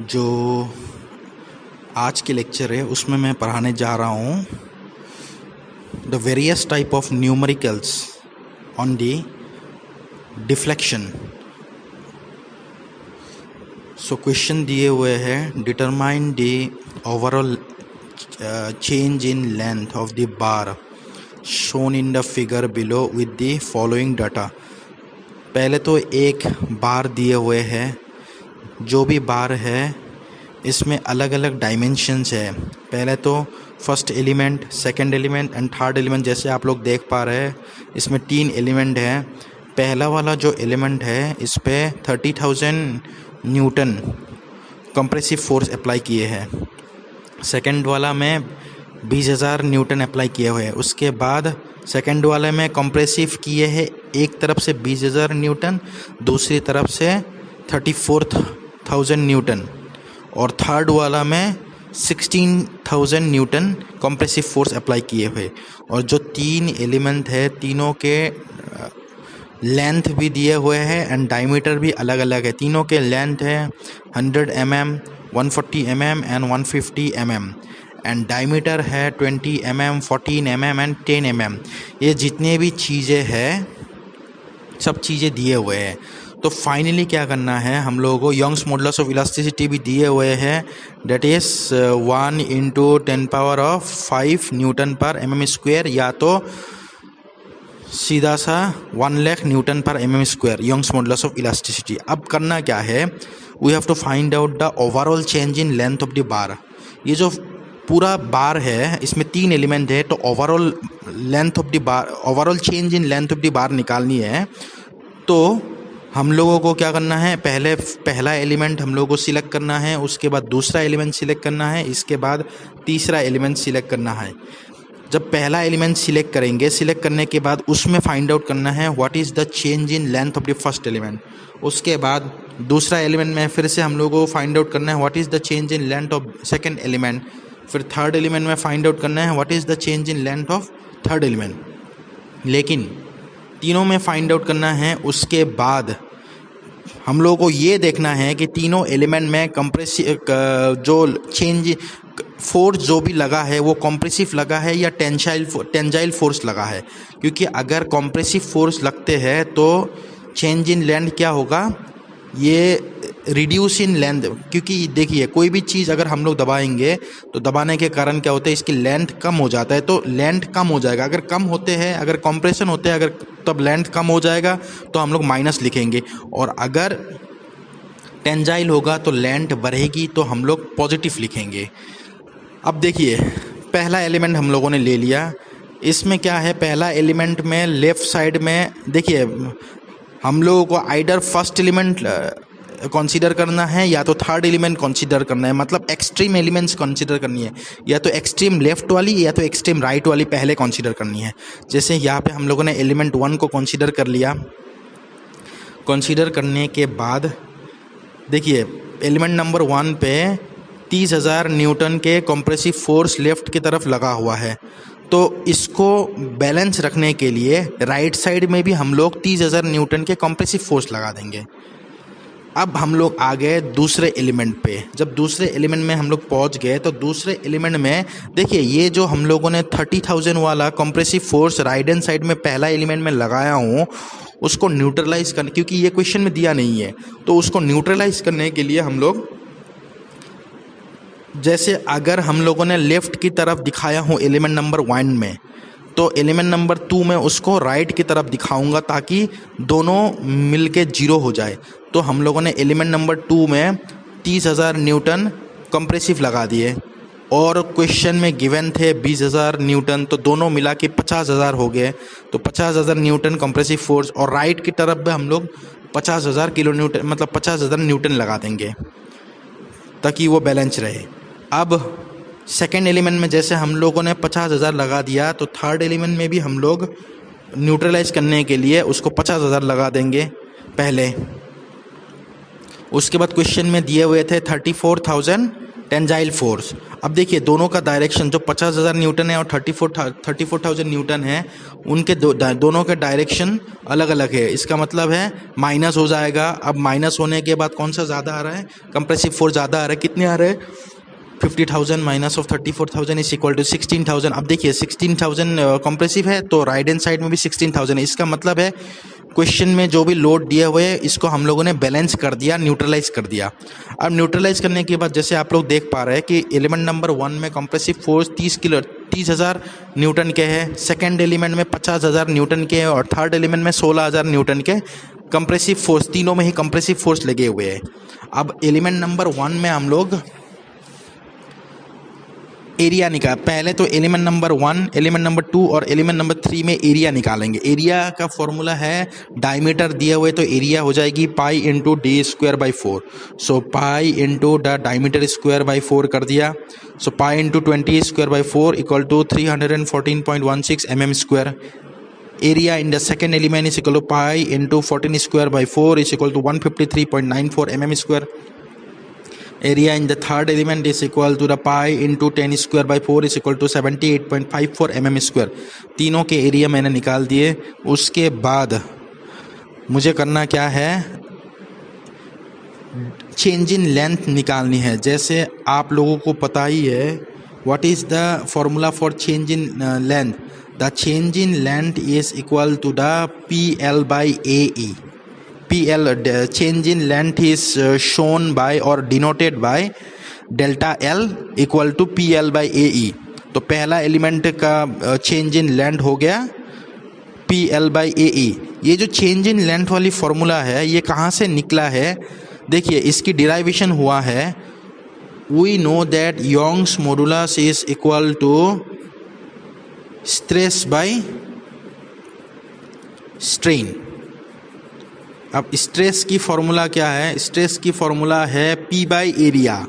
जो आज के लेक्चर है उसमें मैं पढ़ाने जा रहा हूँ the various type of numericals on the deflection. So question दिए हुए हैं, determine the overall change in length of the bar shown in the figure below with the following data. पहले तो एक बार दिए हुए हैं, जो भी बार है इसमें अलग अलग डायमेंशंस है। पहले तो first element, second element and third element, जैसे आप लोग देख पा रहे हैं इसमें 3 एलिमेंट हैं। पहला वाला जो एलिमेंट है इस पे 30,000 न्यूटन कंप्रेसिव फोर्स अप्लाई किए हैं। सेकंड वाला में 20,000 न्यूटन अप्लाई किए हुए हैं। उसके बाद सेकंड वाले में कंप्रेसिव किए हैं, एक तरफ से 20,000 न्यूटन, दूसरी तरफ से 34,000 न्यूटन, और थर्ड वाला में 16,000 न्यूटन कंप्रेसिव फोर्स अप्लाई किए हुए। और जो 3 एलिमेंट है तीनों के लेंथ भी दिए हुए हैं एंड डायमीटर भी अलग अलग है। तीनों के लेंथ है 100 mm, 140 mm and 150 mm, and diameter है 20 mm, 14 mm एंड 10 mm। ये जितने भी चीज़ें हैं सब चीज़ें दिए हुए हैं। तो फाइनली क्या करना है, हम लोगों को यंग्स मॉडुलस ऑफ इलास्टिसिटी भी दिए हुए हैं, डेट इज 1 × 10⁵ न्यूटन पर mm², या तो सीधा सा 1 लाख न्यूटन पर mm², Young's modulus of elasticity. अब करना क्या है, we have to find out the overall change in length of the bar. ये जो पूरा बार है इसमें 3 एलिमेंट है, तो overall length of the bar, overall change in length of the बार निकालनी है। तो हम लोगों को क्या करना है, पहला एलिमेंट हम लोगों को सिलेक्ट करना है, उसके बाद दूसरा एलिमेंट सिलेक्ट करना है, इसके बाद तीसरा एलिमेंट सिलेक्ट करना है। जब पहला एलिमेंट सिलेक्ट करेंगे, सिलेक्ट करने के बाद उसमें फाइंड आउट करना है what is the change in length of the first element. उसके बाद दूसरा एलिमेंट में फिर से हम लोगों को फाइंड आउट करना है what is the change in length of second element. फिर थर्ड एलिमेंट में फाइंड आउट करना है what is the change in length of third element. लेकिन तीनों में फाइंड आउट करना है। उसके बाद हम लोगों को ये देखना है कि तीनों एलिमेंट में कंप्रेसिव जो चेंज फोर्स जो भी लगा है वो कंप्रेसिव लगा है या टेंजाइल फोर्स लगा है। क्योंकि अगर कंप्रेसिव फोर्स लगते हैं तो चेंज इन लेंथ क्या होगा, ये रिड्यूस इन लेंथ। क्योंकि देखिए कोई भी चीज़ अगर हम लोग दबाएंगे तो दबाने के कारण क्या होता है, इसकी लेंथ कम हो जाता है, तो लेंथ कम हो जाएगा। अगर कम होते हैं, अगर कंप्रेशन होते हैं, अगर तब लेंथ कम हो जाएगा तो हम लोग माइनस लिखेंगे, और अगर टेंजाइल होगा तो लेंथ बढ़ेगी तो हम लोग पॉजिटिव लिखेंगे। अब देखिए पहला एलिमेंट हम लोगों ने ले लिया। इसमें क्या है, पहला एलिमेंट में लेफ़्ट साइड में देखिए हम लोगों को आइदर फर्स्ट एलिमेंट कंसीडर करना है या तो थर्ड एलिमेंट कंसीडर करना है, मतलब एक्सट्रीम एलिमेंट्स कंसीडर करनी है, या तो एक्सट्रीम लेफ्ट वाली या तो एक्सट्रीम राइट वाली पहले कंसीडर करनी है। जैसे यहाँ पे हम लोगों ने एलिमेंट 1 को कंसीडर कर लिया। कंसीडर करने के बाद देखिए एलिमेंट नंबर 1 पे 30,000 न्यूटन के कंप्रेसिव फोर्स लेफ्ट की तरफ लगा हुआ है, तो इसको बैलेंस रखने के लिए राइट साइड में भी हम लोग 30,000 न्यूटन के कंप्रेसिव फोर्स लगा देंगे। अब हम लोग आ गए दूसरे एलिमेंट पे। जब दूसरे एलिमेंट में हम लोग पहुंच गए तो दूसरे एलिमेंट में देखिए ये जो हम लोगों ने 30,000 वाला compressive force right hand side में पहला एलिमेंट में लगाया हूँ, उसको न्यूट्रलाइज करने, क्योंकि ये क्वेश्चन में दिया नहीं है, तो उसको न्यूट्रलाइज करने के लिए हम लोग, जैसे अगर हम लोगों ने लेफ्ट की तरफ दिखाया हूँ एलिमेंट नंबर 1 में, तो एलिमेंट नंबर 2 में उसको राइट की तरफ दिखाऊंगा ताकि दोनों मिलके 0 हो जाए। तो हम लोगों ने एलिमेंट नंबर 2 में 30,000 न्यूटन कंप्रेसिव लगा दिए, और क्वेश्चन में गिवन थे 20,000 न्यूटन, तो दोनों मिला के 50,000 हो गए। तो 50,000 न्यूटन कंप्रेसिव फोर्स, और राइट की तरफ भी हम लोग 50,000 किलो न्यूटन, मतलब 50,000 न्यूटन लगा देंगे ताकि वो बैलेंस रहे। अब सेकेंड एलिमेंट में जैसे हम लोगों ने 50,000 लगा दिया, तो थर्ड एलिमेंट में भी हम लोग न्यूट्रलाइज करने के लिए उसको 50,000 लगा देंगे पहले। उसके बाद क्वेश्चन में दिए हुए थे 34,000 टेंजाइल फोर्स। अब देखिए दोनों का डायरेक्शन जो 50,000 न्यूटन है और 34,000 न्यूटन है, उनके दोनों के डायरेक्शन अलग अलग है। इसका मतलब है माइनस हो जाएगा। अब माइनस होने के बाद कौन सा ज़्यादा आ रहा है? कंप्रेसिव फोर्स ज़्यादा आ रहा है। कितने आ रहे हैं? 50,000 minus of 34,000 is equal to 16,000। अब देखिए 16,000 कंप्रेसिव है तो राइट हैंड साइड में भी 16,000 है। इसका मतलब है क्वेश्चन में जो भी लोड दिए हुए हैं इसको हम लोगों ने बैलेंस कर दिया, न्यूट्रलाइज कर दिया। अब न्यूट्रलाइज करने के बाद जैसे आप लोग देख पा रहे हैं कि एलिमेंट नंबर 1 में कंप्रेसिव फोर्स 30,000 न्यूटन के है, सेकेंड एलिमेंट में 50,000 न्यूटन के है और थर्ड एलिमेंट में 16,000 न्यूटन के कंप्रेसिव फोर्स, तीनों में ही कंप्रेसिव फोर्स लगे हुए हैं। अब एलिमेंट नंबर 1 में हम लोग एरिया निकाल, पहले तो एलिमेंट नंबर 1, एलिमेंट नंबर 2 और एलिमेंट नंबर 3 में एरिया निकालेंगे। एरिया का फॉर्मूला है डायमीटर दिया हुआ है तो एरिया हो जाएगी pi into D square by 4। So pi into the diameter square by 4 कर दिया। So pi into 20 square by 4 equal to 314.16 mm square. Area in the second element is equal to pi into 14 square by 4 is equal to 153.94 mm square. Area in the third element is equal to the pi into 10 square by 4 is equal to 78.54 mm square। तीनों के area मैंने निकाल दिए। उसके बाद मुझे करना क्या है? चेंज इन लेंथ निकालनी है। जैसे आप लोगों को पता ही है what is the formula for change in length. The change in length is equal to the PL by AE। PL change in length is shown by or denoted by delta L equal to PL by AE। तो पहला element का change in length हो गया PL by AE। ये जो change in length वाली formula है ये कहाँ से निकला है? देखिए इसकी डिराइवेशन हुआ है। We know that Young's modulus is equal to stress by strain. अब स्ट्रेस की फॉर्मूला क्या है? स्ट्रेस की फॉर्मूला है P बाई एरिया।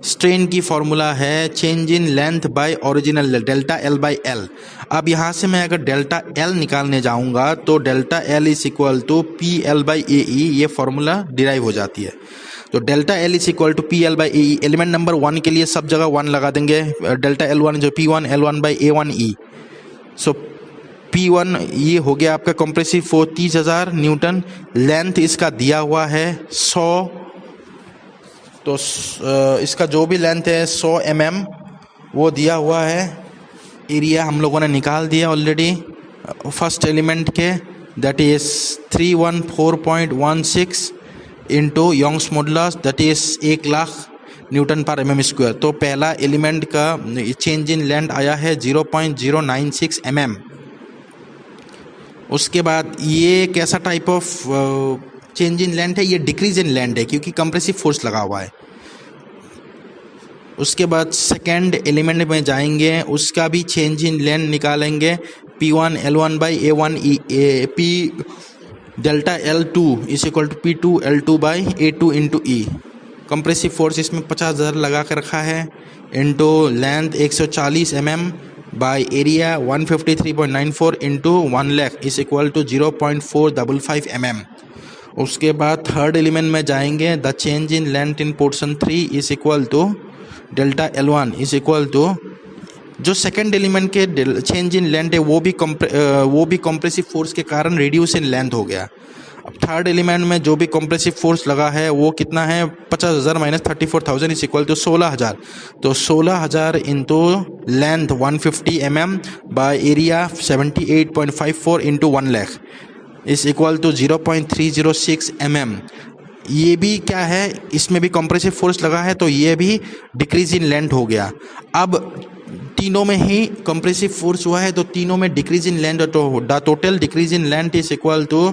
स्ट्रेन की फॉर्मूला है change in length by original delta L by L। अब यहाँ से मैं अगर डेल्टा L निकालने जाऊँगा तो delta L is equal to PL by AE। ये फॉर्मूला डिराइव हो जाती है। तो delta L is equal to PL by AE। Element number 1 के लिए सब जगह 1 लगा देंगे। डेल्टा L1 जो P1 L1 by A1E। So P1 ये हो गया आपका कंप्रेसिव फोर्स 30,000 न्यूटन। लेंथ इसका दिया हुआ है 100, तो इसका जो भी लेंथ है 100 mm वो दिया हुआ है। एरिया हम लोगों ने निकाल दिया ऑलरेडी फर्स्ट एलिमेंट के, that is 314.16 into Young's modulus that is 1,00,000 newton per mm square. तो पहला एलिमेंट का चेंज इन लेंथ आया है 0.096 mm। उसके बाद ये कैसा type of change in length है? ये डिक्रीज इन लेंथ है क्योंकि कंप्रेसिव फोर्स लगा हुआ है। उसके बाद सेकेंड एलिमेंट में जाएंगे, उसका भी चेंज इन लेंथ निकालेंगे। P1 L1 by A1E P delta L2 is equal to P2 L2 by A2 into E। Compressive force इसमें 50,000 लगा कर रखा है into length 140 mm by area 153.94 into 1,00,000 is equal to 0.455 mm। उसके बाद third element में जाएंगे। The change in length in portion 3 is equal to delta L1 is equal to जो सेकेंड एलिमेंट के चेंज इन लेंथ है वो भी compressive force के कारण रिड्यूस इन लेंथ हो गया। अब थर्ड एलिमेंट में जो भी कंप्रेसिव फोर्स लगा है वो कितना है? 50,000 माइनस 34,000 इज इक्वल टू 16,000। तो 16,000 into length 150 mm by area 78.54 into 1,00,000 is equal to 0.306 mm। ये भी क्या है? इसमें भी कंप्रेसिव फोर्स लगा है तो ये भी डिक्रीज इन लेंथ हो गया। अब तीनों में ही कंप्रेसिव फोर्स हुआ है तो तीनों में डिक्रीज इन लेंथ, तो the total decrease in length is equal to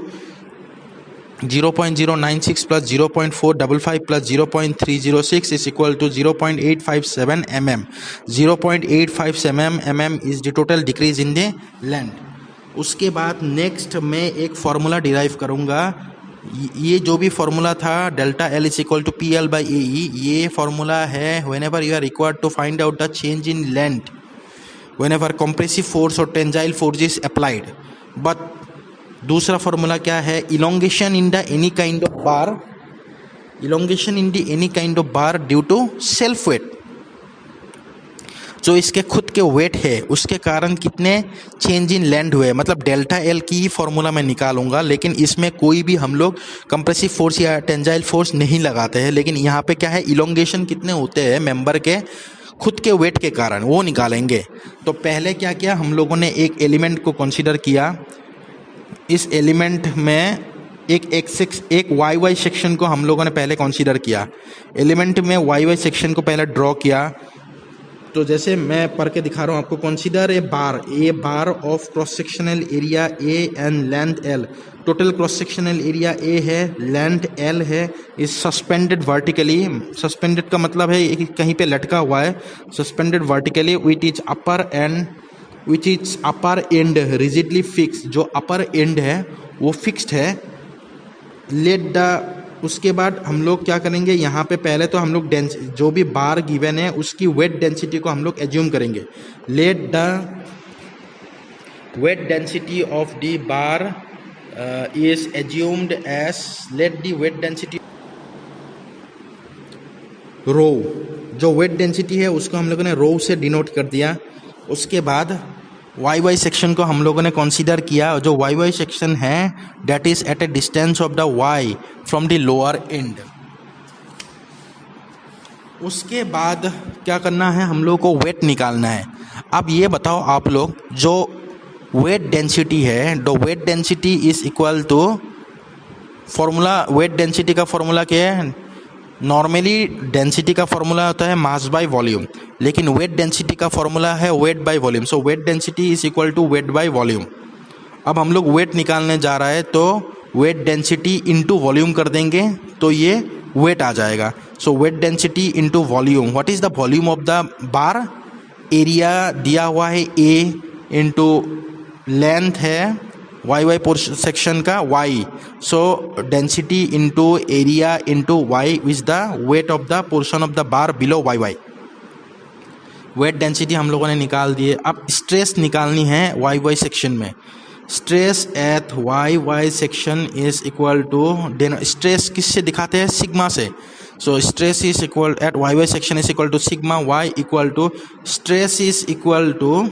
0.096 plus 0.455 plus 0.306 is equal to 0.857 mm. 0.857 mm is the total decrease in the length. उसके बाद नेक्स्ट मैं एक फार्मूला डिराइव करूँगा। ये जो भी फार्मूला था delta L is equal to PL by AE, ये फार्मूला है whenever you are required to find out the change in length whenever compressive force or tensile force is applied. But दूसरा formula क्या है? Elongation in the any kind of bar, elongation in the any kind of bar due to self weight. जो इसके खुद के wait है उसके कारण कितने चेंज इन लेंथ हुए, मतलब डेल्टा एल की ही फॉर्मूला मैं निकालूंगा, लेकिन इसमें कोई भी हम लोग कंप्रेसिव फोर्स या टेंजाइल फोर्स नहीं लगाते हैं, लेकिन यहाँ पे क्या है, इलोंगेशन कितने होते हैं मेंबर के खुद के वेट के कारण, वो निकालेंगे। तो पहले क्या किया हम लोगों ने, एक एलिमेंट को कंसीडर किया, इस एलिमेंट में एक वाई वाई सेक्शन को हम लोगों ने पहले कंसीडर किया। एलिमेंट में वाई वाई सेक्शन को पहले ड्रॉ किया। तो जैसे मैं पढ़ के दिखा रहा हूँ आपको, consider a bar of cross sectional area A and length L. Total cross sectional area A है, लेंथ एल है, इज सस्पेंडेड वर्टिकली। सस्पेंडेड का मतलब है कि कहीं पे लटका हुआ है, suspended vertically, which is upper and rigidly fix. जो अपर एंड है वो फिक्स्ड है। उसके बाद हम लोग क्या करेंगे, यहाँ पे पहले तो हम लोग जो भी बार गिवन है उसकी वेट डेंसिटी को हम लोग एज्यूम करेंगे। Let the weight density of the bar is assumed as, let the weight density rho. जो वेट डेंसिटी है उसको हम लोगों ने रो से डिनोट कर दिया। उसके बाद वाई वाई सेक्शन को हम लोगों ने कंसीडर किया। जो वाई वाई सेक्शन है that is at a distance of the Y from the lower end. उसके बाद क्या करना है, हम लोग को वेट निकालना है। अब ये बताओ आप लोग, जो वेट डेंसिटी है, the weight density is equal to formula, weight density का फॉर्मूला क्या है, नॉर्मली डेंसिटी का फॉर्मूला होता है मास बाय वॉल्यूम, लेकिन वेट डेंसिटी का फॉर्मूला है weight by volume. So weight density is equal to weight by volume. अब हम लोग वेट निकालने जा रहा है तो वेट डेंसिटी इंटू वॉल्यूम कर देंगे तो ये वेट आ जाएगा। So weight density into volume, what is the volume of the bar, area दिया हुआ है ए, इंटू लेंथ है वाई वाई पोर्शन सेक्शन का Y, so density into area into Y is the weight of the portion of the bar below Y Y. Weight density हम लोगों ने निकाल दिए। अब स्ट्रेस निकालनी है वाई वाई सेक्शन में। Stress at Y Y section is equal to, stress किससे दिखाते हैं, सिग्मा से। So stress is equal at Y Y section is equal to sigma Y equal to, stress is equal to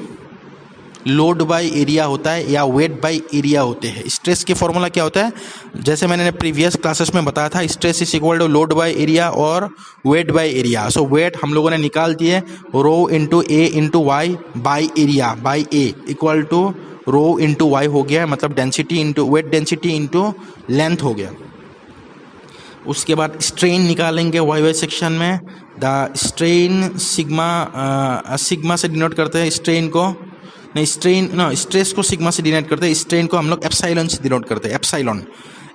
load by area होता है या wait by area होते हैं। Stress के फॉर्मूला क्या होता है, जैसे मैंने प्रीवियस क्लासेस में बताया था, stress is equal to load by area और weight by area. So weight हम लोगों ने निकाल दिए, rho into A into Y by area by A equal to rho into Y हो गया, मतलब density into weight density into length हो गया। उसके बाद स्ट्रेन निकालेंगे वाई वाई सेक्शन में। द स्ट्रेन सिग्मा से डिनोट करते हैं स्ट्रेन को, नहीं स्ट्रेस को सिग्मा से डिनोट करते हैं, स्ट्रेन को हम लोग एप्सिलॉन से डिनोट करते हैं,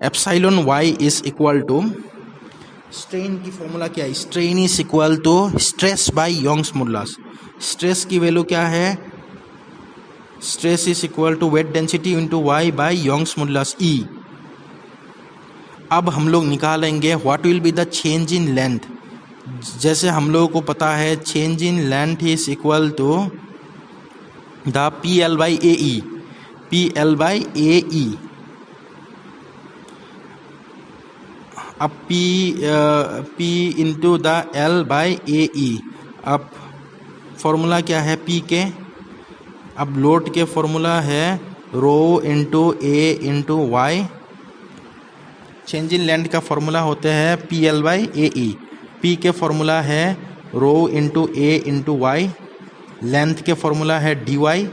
epsilon Y is equal to, strain की फॉर्मूला क्या है, strain is equal to stress by Young's modulus. Stress की वैल्यू क्या है, stress is equal to weight density into Y by Young's modulus E. अब हम लोग निकालेंगे what will be the change in length. जैसे हम लोगों को पता है change in length is equal to the P L by A E, P L by A E. अब P into the L by A E. अब formula क्या है पी के, अब लोड के फॉर्मूला है rho into A into Y. Change in length का formula होते हैं P L by A E. P के फॉर्मूला है rho into A into Y. Length के फॉर्मूला है डी वाई।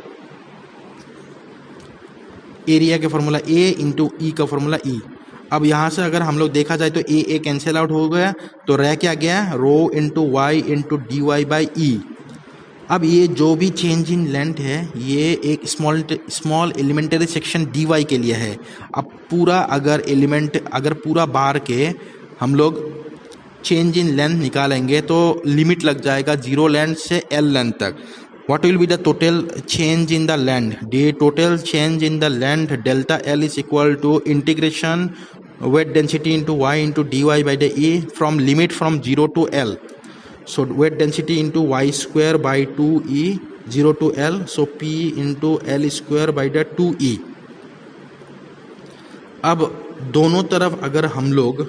एरिया के फॉर्मूला ए इंटू ई का फॉर्मूला ई। अब यहाँ से अगर हम लोग देखा जाए तो ए कैंसिल आउट हो गया, तो रह क्या गया, rho into Y into D Y by E. अब ये जो भी चेंज इन लेंथ है ये एक small elementary section D Y के लिए है। अब पूरा अगर पूरा बार के हम लोग चेंज इन लेंथ निकालेंगे तो लिमिट लग जाएगा 0 लेंथ से L लेंथ तक। What will be the total change in the length, the total change in the length delta L is equal to integration weight density into Y into D Y by the E from limit from 0 to L। So weight density into Y square by 2e 0 to L, so P into L square by the 2e। अब दोनों तरफ अगर हम लोग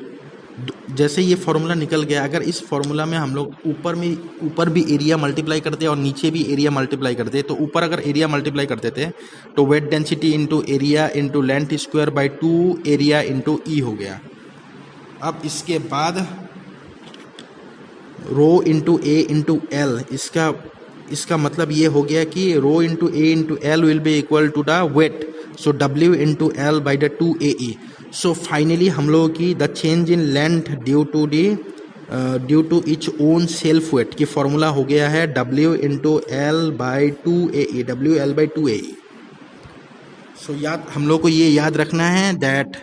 जैसे ये formula निकल गया, अगर इस फॉर्मूला में हम लोग ऊपर भी एरिया मल्टीप्लाई करते और नीचे भी एरिया मल्टीप्लाई करते, तो ऊपर अगर एरिया मल्टीप्लाई करते थे तो weight density into area into length square by 2 area into E हो गया। अब इसके बाद rho into A into L, इसका मतलब ये हो गया कि rho into A into L will be equal to the weight, so W into L by the 2AE। So finally हम लोगों की the change in length due to each own self weight की फॉर्मूला हो गया है W into L by 2AE, W L by 2AE। सो हम लोग को ये याद रखना है that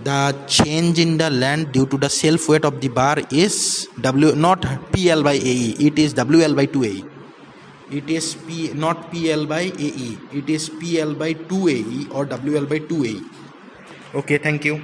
the change in the length due to the self weight of the bar is W, not PL by AE, it is WL by 2AE. It is not PL by AE, it is PL by 2AE or WL by 2AE. Okay, thank you.